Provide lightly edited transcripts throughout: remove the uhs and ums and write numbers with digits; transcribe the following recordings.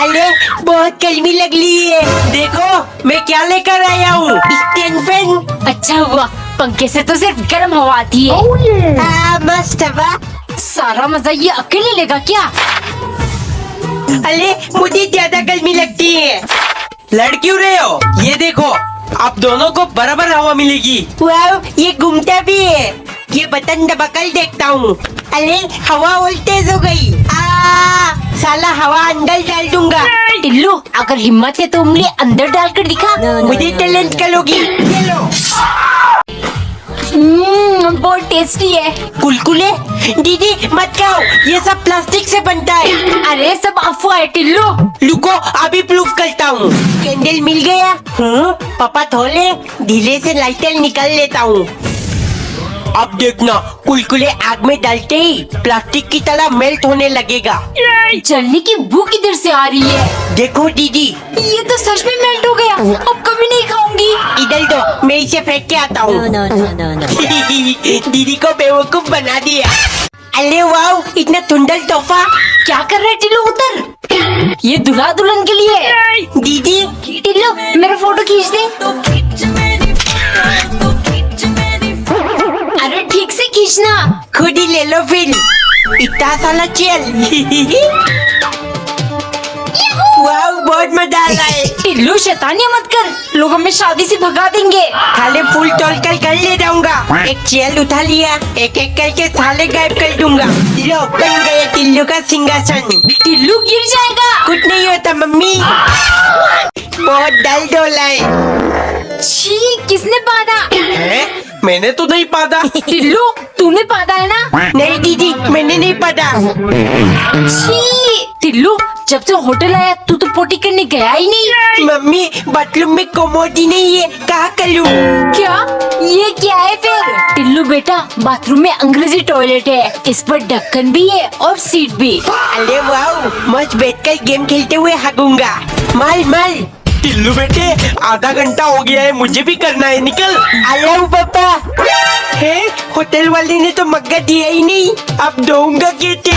अरे बहुत गर्मी लग रही है, देखो मैं क्या लेकर आया हूँ, स्टैंड फैन। अच्छा हुआ, पंखे से तो सिर्फ गर्म हवा आती है। मस्त हवा। सारा मजा ये अकेले लेगा क्या? अरे मुझे ज्यादा गर्मी लगती है। लड़ क्यों रहे हो? ये देखो, आप दोनों को बराबर हवा मिलेगी। वाह, ये घूमता भी है। ये बटन दबाकर देखता हूँ। अरे हवा और तेज हो गई। साला हवा अंदर डाल दूंगा। टिल्लू, अगर हिम्मत है तो उंगली अंदर डालकर दिखा। मुझे टैलेंट करोगी। ये लो। बहुत टेस्टी है। कुलकुले दीदी मत खाओ, ये सब प्लास्टिक से बनता है। अरे सब अफवाह है टिल्लू। रुको अभी प्रूफ करता हूँ। कैंडल मिल गया। पापा थोले धीरे से लाइटर निकाल लेता हूँ। अब देखना, कुलकुले आग में डालते ही प्लास्टिक की तरह मेल्ट होने लगेगा। जलने की बू किधर से आ रही है? देखो दीदी, ये तो सच में मेल्ट हो गया। अब कभी नहीं खाऊंगी। इधर दो, मैं इसे फेंक के आता हूँ। दीदी को बेवकूफ बना दिया। अरे वाह, इतना सुंदर तोहफा। क्या कर रहे टिल्लू? उधर, ये दूल्हा दुल्हन के लिए है। दीदी टिल्लू, मेरा फोटो खींच दे। अरे ठीक से खींचना। खुद ही ले लो फिर। इतना साला चल। वाह, बहुत मजा आ रहा है। टिल्लू शैतानी मत कर, लोग हमें शादी से भगा देंगे। खाली फूल तोड़ कर ले जाऊंगा। एक चेयर उठा लिया, एक एक करके साले गायब कर दूंगा। लो, बन गया टिल्लू का सिंहासन। टिल्लू गिर जाएगा। कुछ नहीं होता मम्मी, बहुत दर्द हो रहा है। छी, किसने पादा? है? मैंने तो नहीं पादा। टिल्लू, तूने पादा है ना? नहीं दीदी, मैंने नहीं पता। छी, टिल्लू, जब से होटल आया तू तो पोटी करने गया ही नहीं। मम्मी बाथरूम में कोमोड ही नहीं है, कहाँ करूँ? क्या? ये क्या है फिर? टिल्लू बेटा, बाथरूम में अंग्रेजी टॉयलेट है, इस पर ढक्कन भी है और सीट भी। अरे वाह, मस्त बैठकर गेम खेलते हुए हगूंगा। माल माल। टिल्लू बेटे, आधा घंटा हो गया है, मुझे भी करना है, निकल। अरे पापा, है होटल वाले ने तो मग्गा दिया ही नहीं, अब दूंगा कैसे?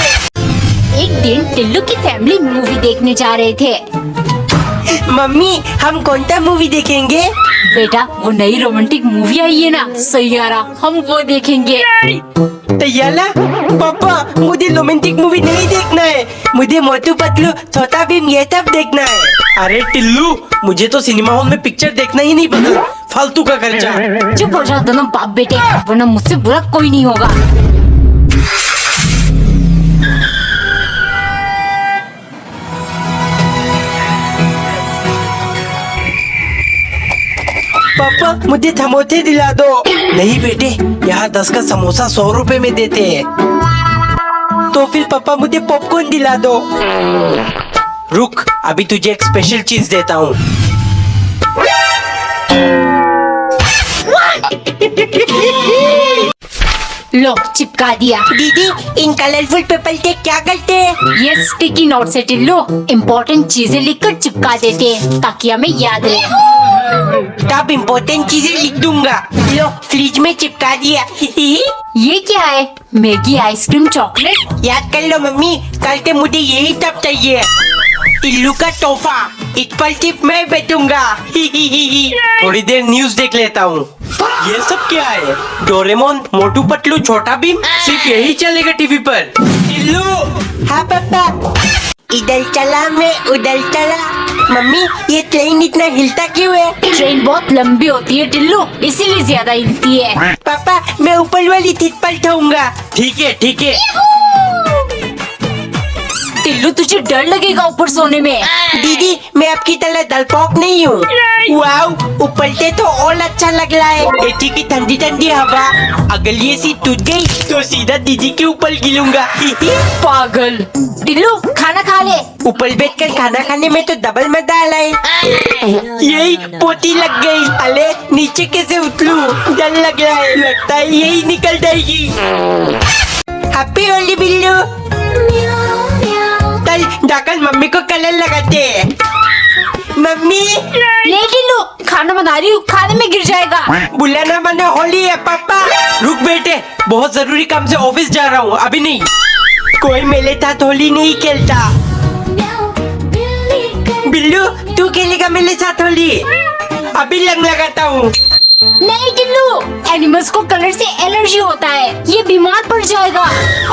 एक दिन टिल्लू की फैमिली मूवी देखने जा रहे थे। मम्मी, हम कौन सा मूवी देखेंगे? बेटा, वो नई रोमांटिक मूवी आई है ना, सैयारा, हम वो देखेंगे। तैयारा? पापा, मुझे रोमांटिक मूवी नहीं देखना है, मुझे मोटू पतलू, छोटा भीम ये सब देखना है। अरे टिल्लू, मुझे तो सिनेमा हॉल में पिक्चर देखना ही नहीं पसंद, फालतू का खर्चा। चुप हो जाओ दोनों बाप बेटे, वरना मुझसे बुरा कोई नहीं होगा। पापा, मुझे समोसे दिला दो। नहीं बेटे, यहाँ 10 का समोसा 100 रुपए में देते हैं। तो फिर पापा मुझे पॉपकॉर्न दिला दो। रुक, अभी तुझे एक स्पेशल चीज देता हूँ। लो, चिपका दिया। दीदी, इन कलरफुल पेपर से क्या करते हैं? ये स्टिकी नोट से टिल्लू इम्पोर्टेंट चीजें लिखकर चिपका देते हैं ताकि हमें याद रहे। तब इम्पोर्टेंट चीजें लिख दूंगा। लो, फ्रिज में चिपका दिया। ये क्या है? Maggi, ice cream, chocolate? याद कर लो मम्मी, कल से मुझे यही सब चाहिए। टिल्लू का तोहफा, इस पर सिर्फ मैं बैठूंगा। थोड़ी देर न्यूज देख लेता हूँ। ये सब क्या है? डोरेमोन, मोटू पतलू, छोटा भीम, सिर्फ यही चलेगा टीवी पर। टिल्लू, हाँ पापा, इधर चला मैं उधर चला। मम्मी, ये ट्रेन इतना हिलता क्यों है? ट्रेन बहुत लंबी होती है टिल्लू, इसीलिए ज्यादा हिलती है। पापा, मैं ऊपर वाली सीट पर ठहूंगा। ठीक है ठीक है। टिल्लू, तुझे डर लगेगा ऊपर सोने में। दीदी, मैं आपकी तरह डरपोक नहीं हूँ। वाओ, ऊपर से तो और अच्छा लग रहा है। एसी की ठंडी ठंडी हवा। अगर ये सीट टूट गई तो सीधा दीदी के ऊपर गिरूंगा। पागल। टिल्लू, खाना खा ले। ऊपर बैठकर खाना खाने में तो डबल मजा आ रहा है। यही पोती लग गई। अरे नीचे कैसे उतरूं? डर लग रहा है, लगता है यही निकल जाएगी। हैप्पी होली बिल्लू। कल जाकर मम्मी को कलर लगाते हैं। मम्मी, ले टिल्लू, खाना बना रही हूँ, खाने में गिर जाएगा। बुलाना मना होली है पापा। रुक बेटे, बहुत जरूरी काम से ऑफिस जा रहा हूँ, अभी नहीं। कोई मेरे साथ होली नहीं खेलता। टिल्लू तू खेलेगा मेरे साथ होली? अभी लग लगाता हूँ। नहीं टिल्लू, एनिमल्स को कलर से एलर्जी होता है, ये बीमार पड़ जाएगा।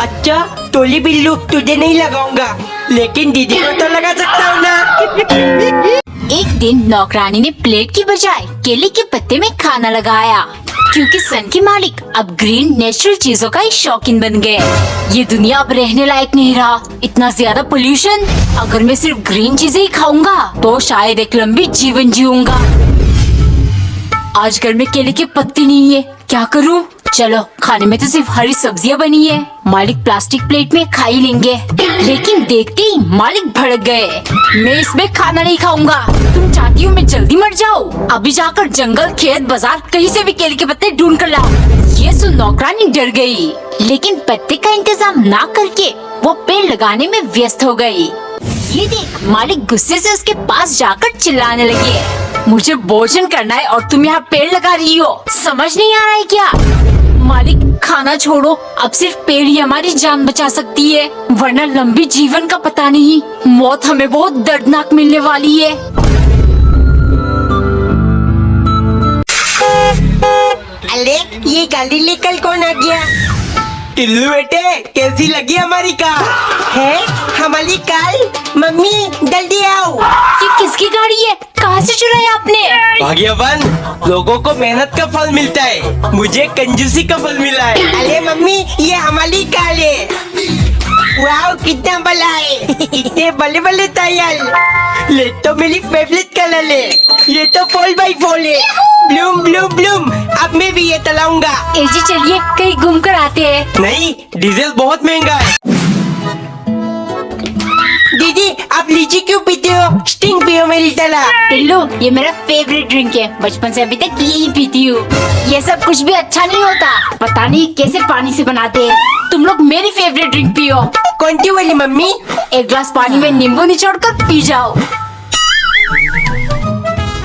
अच्छा टोली बिल्लू तुझे नहीं लगाऊंगा, लेकिन दीदी को तो लगा सकता हूँ ना। एक दिन नौकरानी ने प्लेट की बजाय केले के पत्ते में खाना लगाया, क्योंकि सन के मालिक अब ग्रीन नेचुरल चीजों का ही शौकीन बन गए। ये दुनिया अब रहने लायक नहीं रहा, इतना ज्यादा पोल्यूशन। अगर मैं सिर्फ ग्रीन चीजें ही खाऊंगा तो शायद एक लंबी जीवन जीऊंगा। आज घर में केले के पत्ते नहीं है, क्या करूं? चलो खाने में तो सिर्फ हरी सब्जियां बनी है, मालिक प्लास्टिक प्लेट में खा ही लेंगे। लेकिन देखते ही मालिक भड़क गए, मैं इसमें खाना नहीं खाऊंगा। तुम चाहती हो मैं जल्दी मर जाऊं? अभी जाकर जंगल, खेत, बाजार कहीं से भी केले के पत्ते ढूंढ कर लाओ। ये सुन नौकरानी डर गई, लेकिन पत्ते का इंतजाम ना करके वो पेड़ लगाने में व्यस्त हो गई। ये देख मालिक गुस्से से उसके पास जाकर चिल्लाने लगे, मुझे भोजन करना है और तुम यहाँ पेड़ लगा रही हो, समझ नहीं आ रहा है क्या? मालिक खाना छोड़ो, अब सिर्फ पेड़ ही हमारी जान बचा सकती है, वरना लंबी जीवन का पता नहीं, मौत हमें बहुत दर्दनाक मिलने वाली है। अरे ये गाड़ी लेकर कौन आ गया? टिल्लू बेटे कैसी लगी हमारी कार? है हमारी कार? मम्मी जल्दी आओ। ये किसकी गाड़ी है? कहाँ से चुराई आपने? भाग्यवान लोगों को मेहनत का फल मिलता है, मुझे कंजूसी का फल मिला है। अरे मम्मी ये हमारी कार है। वाह कितना बड़ा है, इतने बड़े बड़े टायर। ले तो मेरी फेवरेट कलर है, ये तो 4x4 है। ब्लूम ब्लूम ब्लूम, अब मैं भी ये चलाऊंगा। जी चलिए कहीं घूम कर आते हैं। नहीं डीजल बहुत महंगा है। दीदी आप लीची क्यों पीते हो? स्टिंग पियो मेरी तरह। टिल्लू ये मेरा फेवरेट ड्रिंक है, बचपन से अभी तक यही पीती हूँ। ये सब कुछ भी अच्छा नहीं होता, पता नहीं कैसे पानी से बनाते हैं। तुम लोग मेरी फेवरेट ड्रिंक पियो। कौन सी वाली मम्मी? एक ग्लास पानी में नींबू निचोड़ कर पी जाओ।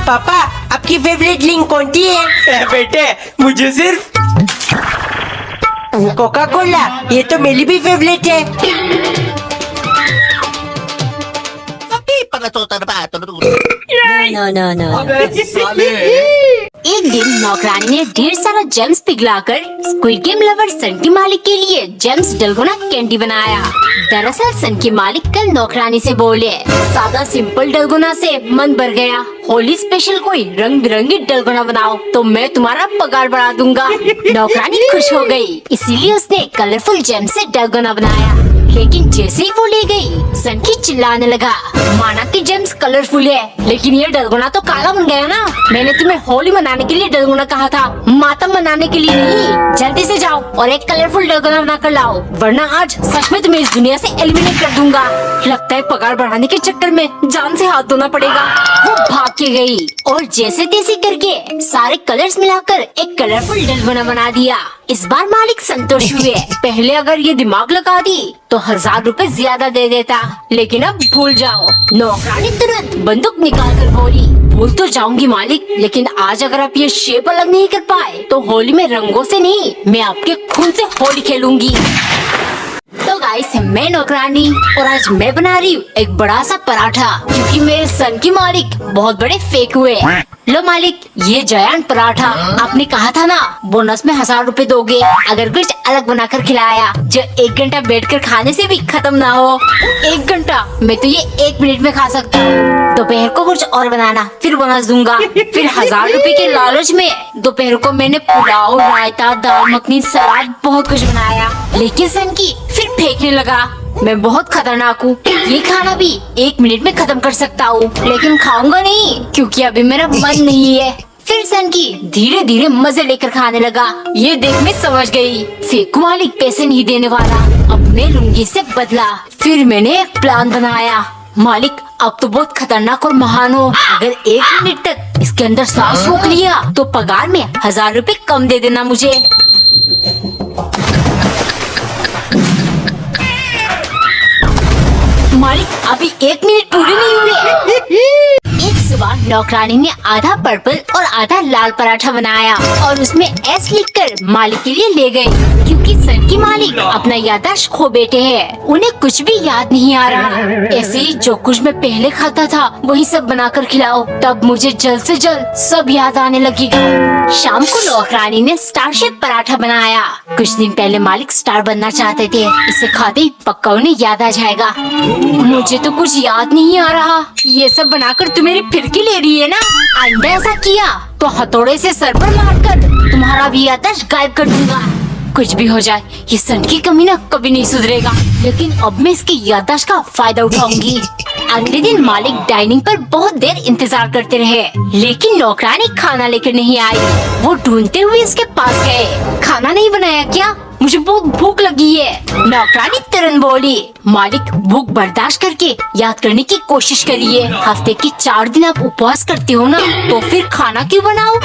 पापा आपकी फेवरेट ड्रिंक कौन सी है? बेटे मुझे सिर्फ कोका कोला, ये तो मेरी भी फेवरेट है। एक दिन नौकरानी ने ढेर सारा जेम्स पिघलाकर स्क्विड गेम लवर सन के मालिक के लिए जेम्स डलगोना कैंडी बनाया। दरअसल सन के मालिक कल नौकरानी से बोले, सादा सिंपल डलगोना से मन भर गया, होली स्पेशल कोई रंग बिरंगी डलगोना बनाओ तो मैं तुम्हारा पगार बढ़ा दूंगा। नौकरानी खुश हो गई, इसीलिए उसने कलरफुल जेम्स से डलगोना बनाया। लेकिन जैसे ही वो ले गई, सनकी चिल्लाने लगा, माना कि जेम्स कलरफुल है, लेकिन ये डलगोना तो काला बन गया ना। मैंने तुम्हें होली मनाने के लिए डलगोना कहा था, मातम मनाने के लिए नहीं। जल्दी से जाओ और एक कलरफुल डलगोना बना कर लाओ, वरना आज सच में तुम्हें इस दुनिया से एलिमिनेट कर दूंगा। लगता है पगार बढ़ाने के चक्कर में जान से हाथ धोना पड़ेगा। वो भाग के गई और जैसे तैसे करके सारे कलर्स मिलाकर एक कलरफुल डलगोना बना दिया। इस बार मालिक संतुष्ट हुए। पहले अगर ये दिमाग लगा दी तो 1000 रुपए ज्यादा दे देता, लेकिन अब भूल जाओ। नौकरानी तुरंत बंदूक निकाल कर बोली, भूल तो जाऊंगी मालिक, लेकिन आज अगर आप ये शेप अलग नहीं कर पाए तो होली में रंगों से नहीं, मैं आपके खून से होली खेलूंगी। तो गाइस मैं नौकरानी और आज मैं बना रही हूँ एक बड़ा सा पराठा, क्योंकि मेरे सन की मालिक बहुत बड़े फेक हुए। लो मालिक ये जायंट पराठा, आपने कहा था ना बोनस में 1000 रुपए दोगे अगर कुछ अलग बनाकर खिलाया, जो 1 घंटा बैठकर खाने से भी खत्म ना हो। 1 घंटा मैं तो ये 1 मिनट में खा सकता हूँ। दोपहर को कुछ और बनाना, फिर बोनस दूंगा। फिर 1000 रुपए के लालच में दोपहर को मैंने पुलाव, रायता, दाल मखनी, सलाद बहुत कुछ बनाया, लेकिन सन की फिर फेंकने लगा। मैं बहुत खतरनाक हूँ, ये खाना भी 1 मिनट में खत्म कर सकता हूँ, लेकिन खाऊंगा नहीं क्योंकि अभी मेरा मन नहीं है। फिर सन की धीरे धीरे मजे लेकर खाने लगा। ये देख मैं समझ गई, फेंकू मालिक पैसे नहीं देने वाला, अब मैं लूंगी से बदला। फिर मैंने एक प्लान बनाया, मालिक अब तो बहुत खतरनाक और महान हो, अगर 1 मिनट तक इसके अंदर सांस रोक लिया तो पगार में 1000 रुपए कम दे देना मुझे। मालिक अभी 1 मिनट पूरे नहीं हुए। एक बाद नौकरानी ने आधा पर्पल और आधा लाल पराठा बनाया और उसमें एस लिखकर मालिक के लिए ले गई, क्योंकि सन की मालिक अपना याददाश्त खो बैठे हैं। उन्हें कुछ भी याद नहीं आ रहा। ऐसे ही जो कुछ मैं पहले खाता था वही सब बनाकर खिलाओ, तब मुझे जल्द से जल्द सब याद आने लगेगा। शाम को नौकरानी ने स्टार शेप पराठा बनाया। कुछ दिन पहले मालिक स्टार बनना चाहते थे, इसे खाते ही पक्का उन्हें याद आ जाएगा। मुझे तो कुछ याद नहीं आ रहा। ये सब बनाकर तू मेरी फिरकी ले रही है ना? आइंदा ऐसा किया तो हथौड़े से सर पर मारकर तुम्हारा भी याददाश्त गायब कर दूंगा। कुछ भी हो जाए, ये सन की कमीना कभी नहीं सुधरेगा। लेकिन अब मैं इसकी याददाश्त का फायदा उठाऊंगी। अगले दिन मालिक डाइनिंग पर बहुत देर इंतजार करते रहे, लेकिन नौकरानी खाना लेकर नहीं आई। वो ढूंढते हुए इसके पास गए। खाना नहीं बनाया क्या? मुझे बहुत भूख लगी है। नौकरानी तुरंत बोली, मालिक भूख बर्दाश्त करके याद करने की कोशिश करिए। हफ्ते के 4 दिन आप उपवास करते हो ना, तो फिर खाना क्यों बनाओ?